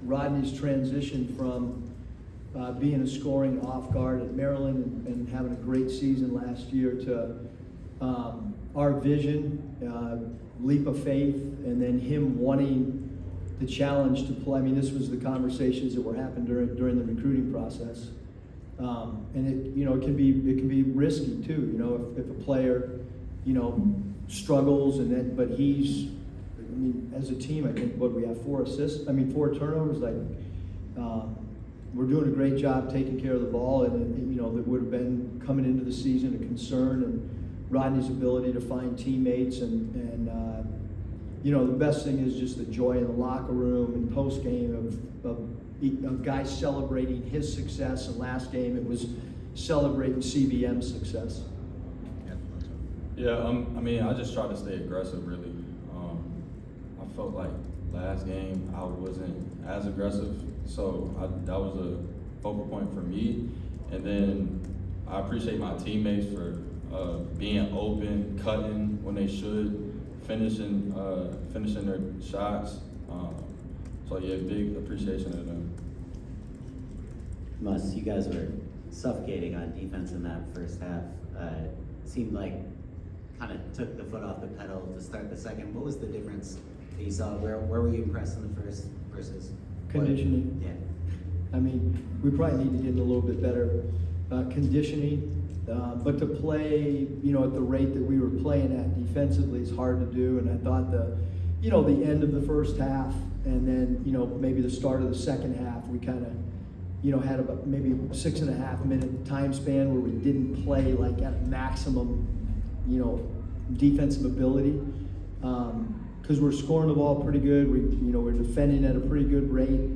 Rodney's transition from being a scoring off guard at Maryland and having a great season last year to our vision, leap of faith, and then him wanting the challenge to play. I mean, this was the conversations that were happening during the recruiting process, and it can be risky too. You know, if a player struggles but he's. I mean, as a team, I think we have 4 turnovers. We're doing a great job taking care of the ball, and that would have been coming into the season a concern. And Rodney's ability to find teammates, and the best thing is just the joy in the locker room and post game of guys celebrating his success. And last game, it was celebrating CBM's success. Yeah, I just try to stay aggressive, really. I felt like last game I wasn't as aggressive, so that was a focal point for me. And then I appreciate my teammates for being open, cutting when they should, finishing their shots. So yeah, big appreciation of them. You guys were suffocating on defense in that first half. Seemed like kind of took the foot off the pedal to start the second. What was the difference that you saw? Where were you impressed in the first versus conditioning? Yeah. I mean, we probably need to get a little bit better conditioning, but to play, at the rate that we were playing at defensively is hard to do. And I thought the end of the first half, and then maybe the start of the second half, we kind of had about maybe 6.5 minute time span where we didn't play like at maximum, defensive ability. Because we're scoring the ball pretty good, we're defending at a pretty good rate.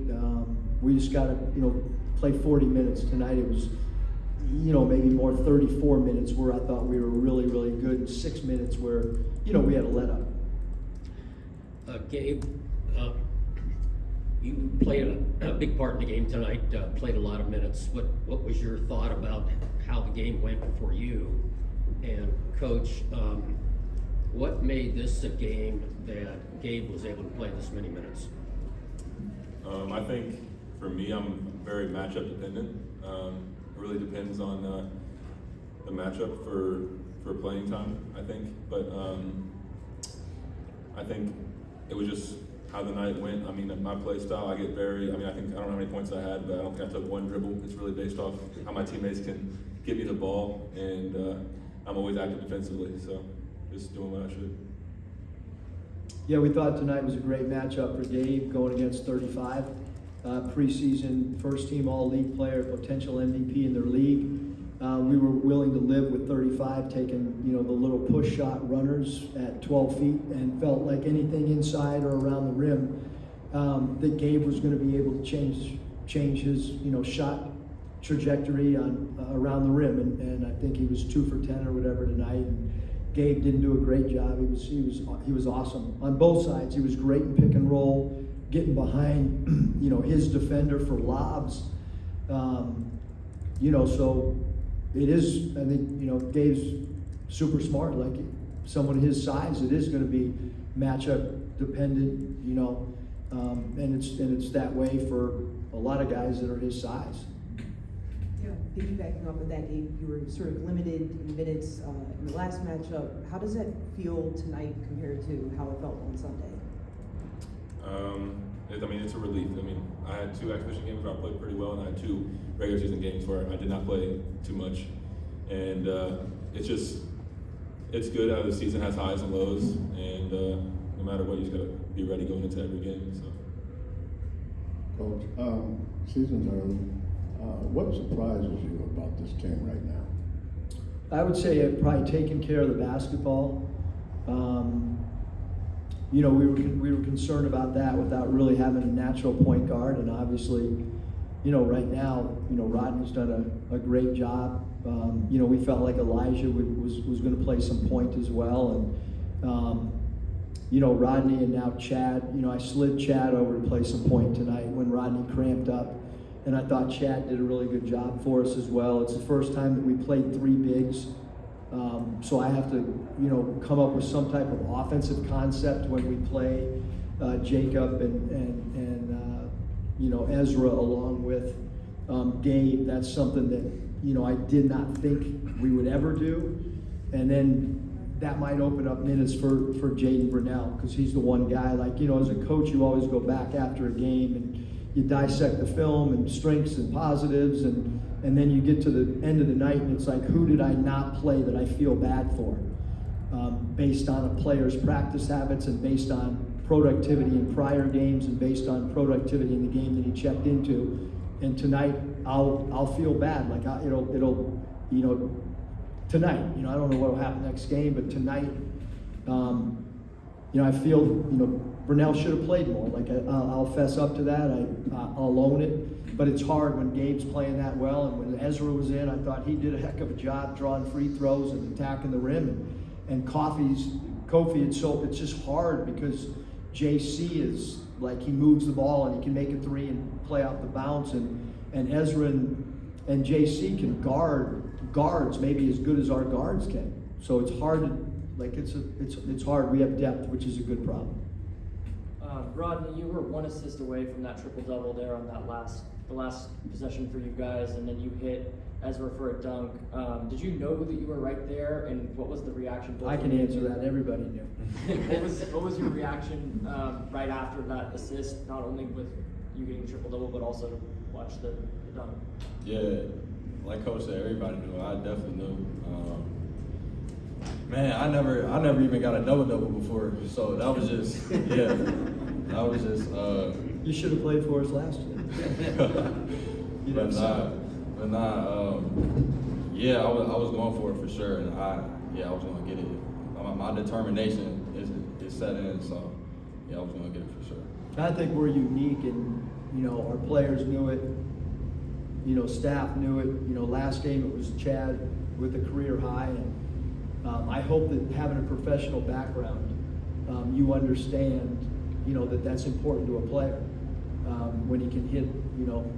We just got to play 40 minutes tonight. It was maybe more 34 minutes where I thought we were really, really good, and 6 minutes where we had a let up. Gabe, you played a big part in the game tonight. Played a lot of minutes. What was your thought about how the game went for you? And Coach, what made this a game that Gabe was able to play this many minutes? I think for me, I'm very matchup dependent. It really depends on the matchup for playing time, I think. But I think it was just how the night went. I mean, my play style, I think, I don't know how many points I had, but I don't think I took one dribble. It's really based off how my teammates can give me the ball, and I'm always active defensively, so just doing what I should. Yeah, we thought tonight was a great matchup for Gabe going against 35. Preseason first-team all-league player, potential MVP in their league. We were willing to live with 35, taking the little push shot runners at 12 feet, and felt like anything inside or around the rim that Gabe was going to be able to change his shot trajectory around the rim, and I think he was 2 for 10 or whatever tonight. And Gabe didn't do a great job. He was awesome on both sides. He was great in pick and roll, getting behind his defender for lobs. So it is. I think Gabe's super smart. Like someone his size, it is going to be matchup dependent. And it's that way for a lot of guys that are his size. Yeah, piggybacking off of that, Gabe, you were sort of limited in minutes in the last matchup. How does that feel tonight compared to how it felt on Sunday? It's a relief. I had 2 exhibition games where I played pretty well, and I had 2 regular season games where I did not play too much. And it's good how the season has highs and lows, and no matter what, you just got to be ready going into every game. So. Coach, season's early. What surprises you about this team right now? I would say it probably taking care of the basketball. We were concerned about that without really having a natural point guard, and obviously, right now, Rodney's done a great job. We felt like Elijah was going to play some point as well, and Rodney and now Chad. I slid Chad over to play some point tonight when Rodney cramped up. And I thought Chad did a really good job for us as well. It's the first time that we played 3 bigs. So I have to, come up with some type of offensive concept when we play Jacob and Ezra along with Gabe. That's something that, I did not think we would ever do. And then that might open up minutes for Jaden Brunell, because he's the one guy, as a coach, you always go back after a game and you dissect the film and strengths and positives, and then you get to the end of the night and it's like, who did I not play that I feel bad for? Based on a player's practice habits and based on productivity in prior games and based on productivity in the game that he checked into. And tonight, I'll feel bad. Tonight, I don't know what will happen next game, but tonight, I feel, Brunell should have played more. I'll fess up to that. I'll own it. But it's hard when Gabe's playing that well, and when Ezra was in, I thought he did a heck of a job drawing free throws and attacking the rim. And Kofi, it's just hard because JC is he moves the ball and he can make a three and play off the bounce, and Ezra and JC can guards maybe as good as our guards can. So it's hard it's hard. We have depth, which is a good problem. Rodney, you were one assist away from that triple-double there on the last possession for you guys, and then you hit Ezra for a dunk. Did you know that you were right there, and what was the reaction? I can answer that. Everybody knew. What was your reaction right after that assist, not only with you getting triple-double, but also watch the dunk? Yeah, like Coach said, everybody knew. I definitely knew. Man, I never even got a double-double before, so that was just, You should have played for us last year. But I was going for it for sure, and I was going to get it. My determination is set in, so I was going to get it for sure. I think we're unique, and our players knew it. Staff knew it. Last game it was Chad with a career high, and I hope that having a professional background, you understand, that's important to a player when he can hit,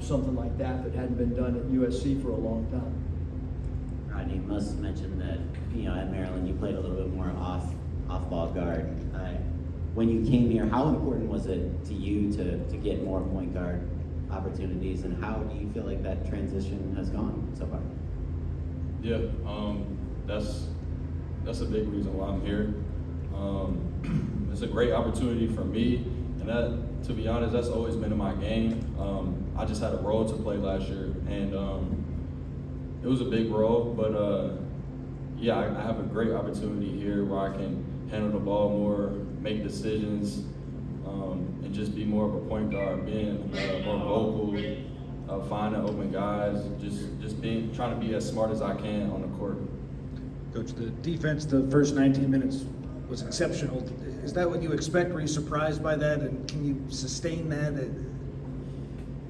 something like that hadn't been done at USC for a long time. Rodney, you must mention that, at Maryland you played a little bit more off-ball guard. When you came here, how important was it to you to get more point guard opportunities, and how do you feel like that transition has gone so far? Yeah, that's a big reason why I'm here. It's a great opportunity for me, and that, to be honest, that's always been in my game. I just had a role to play last year, and it was a big role, but I have a great opportunity here where I can handle the ball more, make decisions, and just be more of a point guard, being more vocal, finding open guys, just trying to be as smart as I can on the court. Coach, the defense the first 19 minutes was exceptional. Is that what you expect? Were you surprised by that, and can you sustain that?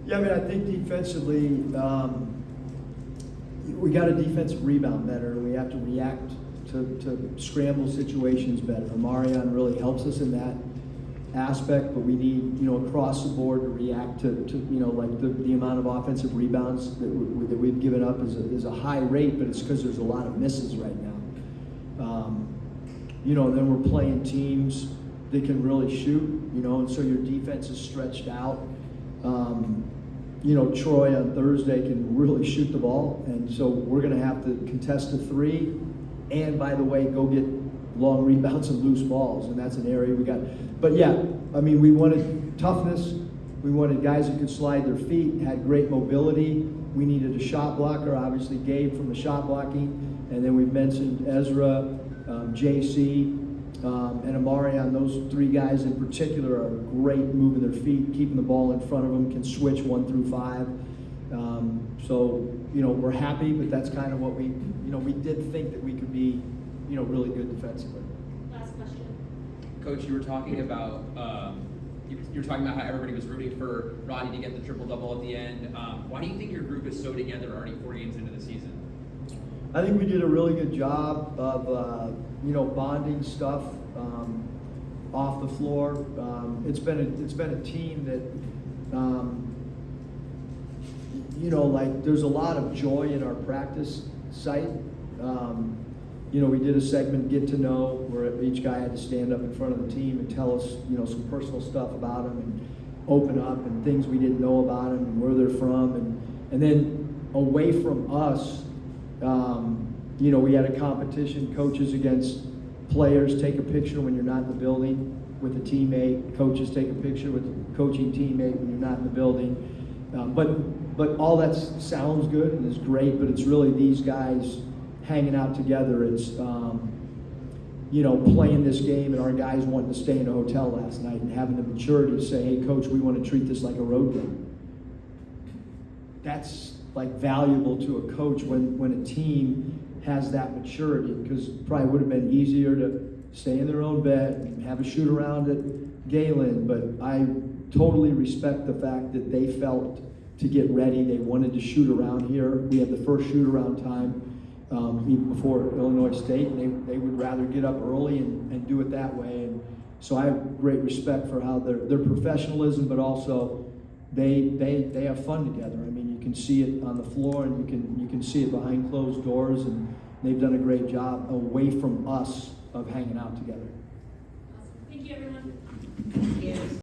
Yeah, I think defensively, we got a defensive rebound better. We have to react to scramble situations better. Marion really helps us in that aspect, but we need, across the board to react to the amount of offensive rebounds that we've given up is a high rate, but it's because there's a lot of misses right now. And then we're playing teams that can really shoot, and so your defense is stretched out. Troy on Thursday can really shoot the ball, and so we're going to have to contest a three, and by the way, go get long rebounds and loose balls, and that's an area we got. But we wanted toughness. We wanted guys who could slide their feet, had great mobility. We needed a shot blocker, obviously Gabe from the shot blocking, and then we've mentioned Ezra, JC, and Amarion. Those three guys in particular are great moving their feet, keeping the ball in front of them, can switch 1 through 5. We're happy, but that's kind of what we did think that we could be, really good defensively. Last question. Coach, you were talking about you're talking about how everybody was rooting for Rodney to get the triple-double at the end. Why do you think your group is so together already 4 games into the season? I think we did a really good job of, bonding stuff off the floor. It's been a team that, there's a lot of joy in our practice site. We did a segment, Get to Know, where each guy had to stand up in front of the team and tell us, some personal stuff about him. open up and things we didn't know about them and where they're from. And then away from us, you know, we had a competition, coaches against players take a picture when you're not in the building with a teammate, coaches take a picture with a coaching teammate when you're not in the building. But all that sounds good and is great, but it's really these guys hanging out together. It's, you know, playing this game and our guys wanting to stay in a hotel last night and having the maturity to say, hey, coach, we want to treat this like a road game. That's like valuable to a coach when a team has that maturity, because it probably would have been easier to stay in their own bed and have a shoot around at Galen, but I totally respect the fact that they felt to get ready. They wanted to shoot around here. We had the first shoot around time even before Illinois State, and they would rather get up early and do it that way. And so I have great respect for how their professionalism, but also they have fun together. I mean, you can see it on the floor, and you can see it behind closed doors, and they've done a great job away from us of hanging out together. Awesome. Thank you, everyone. Yes.